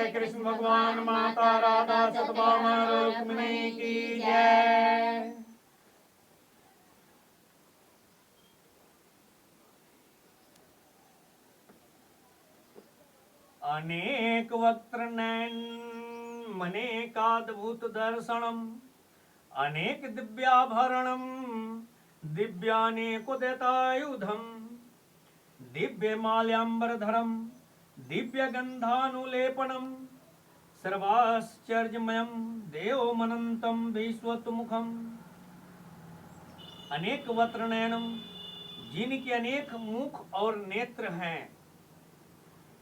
जय कृष्ण भगवान माता राधा सतभामा रुक्मिणी की जय। अनेक वक्त्र नयन मनेकाद्भुत दर्शनम अनेक दिव्याभरणम दिव्यानेकोदितायुधम दिव्यमाल्याम्बरधरम दिव्यगंधानुलेपनम सर्वाश्चर्यमयम देवमनंतम विश्वतमुखम। अनेक वक्त्र नयनम, जिनके अनेक मुख और नेत्र हैं।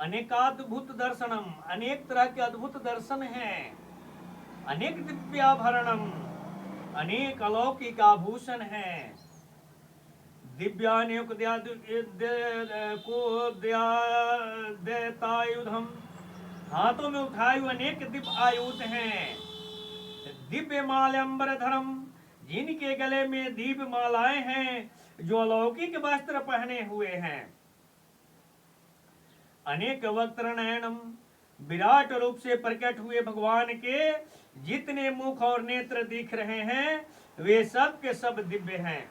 अनेकाद्भुत दर्शनम, अनेक तरह के अद्भुत दर्शन हैं। अनेक दिव्याभरणम, अनेक अलौकिक आभूषण हैं। दिव्यानेकोद्यतायुधम, हाथों में उठाए हुए अनेक दिव्य आयुध हैं। दिव्य माल्याम्बरधरम, जिनके गले में दिव्य मालाएं हैं, जो अलौकिक वस्त्र पहने हुए हैं। अनेक वक्त्र नयनम, विराट रूप से प्रकट हुए भगवान के जितने मुख और नेत्र दिख रहे हैं, वे सब के सब दिव्य हैं।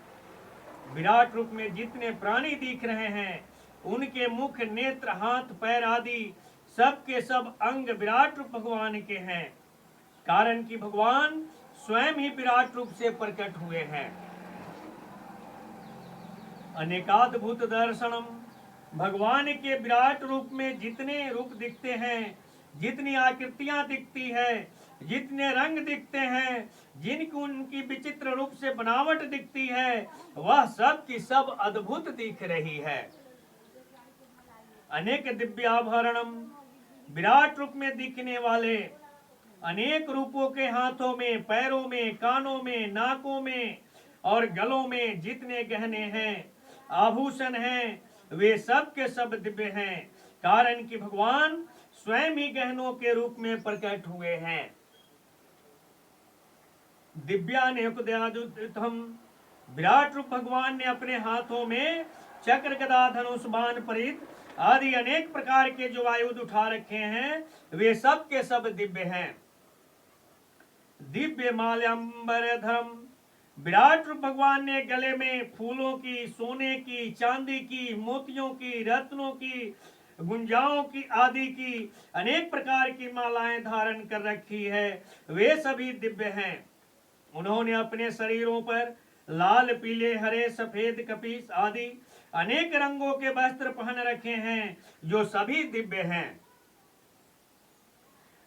विराट रूप में जितने प्राणी दिख रहे हैं, उनके मुख, नेत्र, हाथ, पैर आदि सब के सब अंग विराट रूप भगवान के हैं। कारण कि भगवान स्वयं ही विराट रूप से प्रकट हुए हैं। अनेकाद्भुत दर्शनम, भगवान के विराट रूप में जितने रूप दिखते हैं, जितनी आकृतियां दिखती है, जितने रंग दिखते हैं, जिनकी उनकी विचित्र रूप से बनावट दिखती है, वह सब की सब अद्भुत दिख रही है। अनेक दिव्याभरणम, विराट रूप में दिखने वाले अनेक रूपों के हाथों में, पैरों में, कानों में, नाकों में और गलों में जितने गहने हैं, आभूषण हैं, वे सब के सब दिव्य हैं। कारण कि भगवान स्वयं ही गहनों के रूप में प्रकट हुए हैं। दिव्यानेकोद्यतायुधम, विराट रूप भगवान ने अपने हाथों में चक्र, गदा, धनुष, बाण, परित आदि अनेक प्रकार के जो आयुध उठा रखे हैं, वे सब के सब दिव्य हैं। दिव्य माल्याम्बरधरम, विराट रूप भगवान ने गले में फूलों की, सोने की, चांदी की, मोतियों की, रत्नों की, गुंजाओं की आदि की अनेक प्रकार की मालाएं धारण कर रखी है, वे सभी दिव्य हैं। उन्होंने अपने शरीरों पर लाल, पीले, हरे, सफेद, कपीस आदि अनेक रंगों के वस्त्र पहन रखे हैं, जो सभी दिव्य हैं।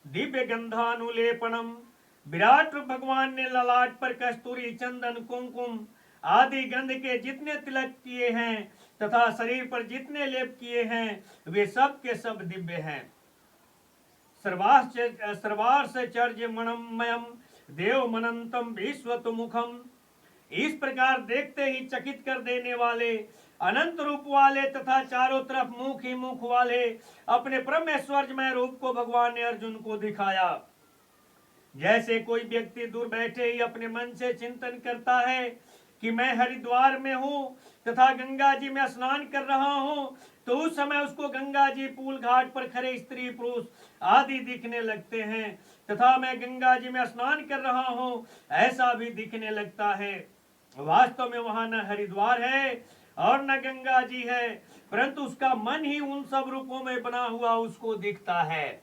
दिव्य गंधानुलेपनम, विराट रूप भगवान ने ललाट पर कस्तूरी, चंदन, कुमकुम आदि गंध के जितने तिलक किए हैं तथा शरीर पर जितने लेप किए हैं, वे सब के सब दिव्य हैं। सर्वार्षचर्यमणमयम देवमनंतम विश्वतमुखम, इस प्रकार देखते ही चकित कर देने वाले, अनंत रूप वाले तथा चारों तरफ मुख ही मुख वाले अपने परमेश्वरमय रूप को भगवान ने अर्जुन को दिखाया। जैसे कोई व्यक्ति दूर बैठे ही अपने मन से चिंतन करता है कि मैं हरिद्वार में हूँ तथा गंगा जी में स्नान कर रहा हूँ, तो उस समय उसको गंगा जी पुल घाट पर खड़े स्त्री पुरुष आदि दिखने लगते हैं, तथा मैं गंगा जी में स्नान कर रहा हूँ ऐसा भी दिखने लगता है। वास्तव में वहां न हरिद्वार है और न गंगा जी है, परंतु उसका मन ही उन सब रूपों में बना हुआ उसको दिखता है।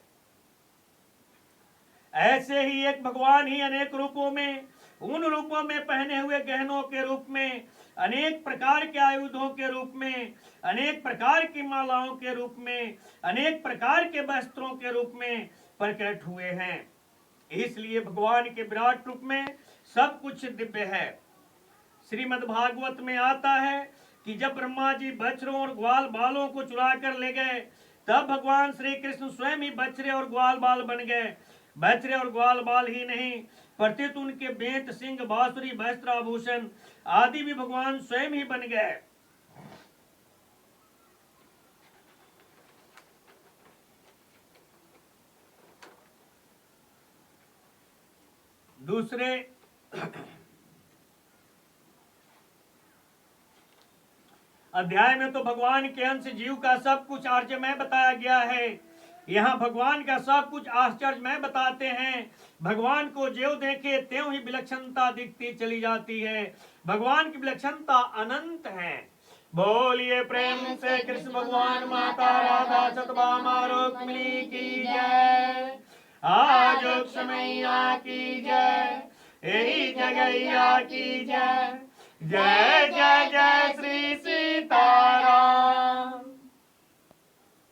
ऐसे ही एक भगवान ही अनेक रूपों में, उन रूपों में पहने हुए गहनों के रूप में, अनेक प्रकार के आयुधों के रूप में, अनेक प्रकार की मालाओं के रूप में, अनेक प्रकार के वस्त्रों के रूप में प्रकट हुए हैं। इसलिए भगवान के विराट रूप में सब कुछ दिव्य है। श्रीमद् भागवत में आता है कि जब ब्रह्मा जी बछड़ों और ग्वाल बालों को चुरा कर ले गए, तब भगवान श्री कृष्ण स्वयं ही बछड़े और ग्वाल बाल बन गए। बछड़े और ग्वाल बाल ही नहीं, प्रत्युत उनके बेंत, सिंह, बांसुरी, वस्त्र, आभूषण आदि भी भगवान स्वयं ही बन गए। दूसरे अध्याय में तो भगवान के अंश जीव का सब कुछ आर्यमय बताया गया है, यहाँ भगवान का सब कुछ आश्चर्यमय बताते हैं। भगवान को ज्यों देखे त्यों ही विलक्षणता दिखती चली जाती है। भगवान की विलक्षणता अनंत है। बोलिए प्रेम से कृष्ण भगवान माता राधा सतभामा रुक्मिणी की जय। आज समैया की जय, यही जगैया की जय। जय जय जय श्री सीताराम।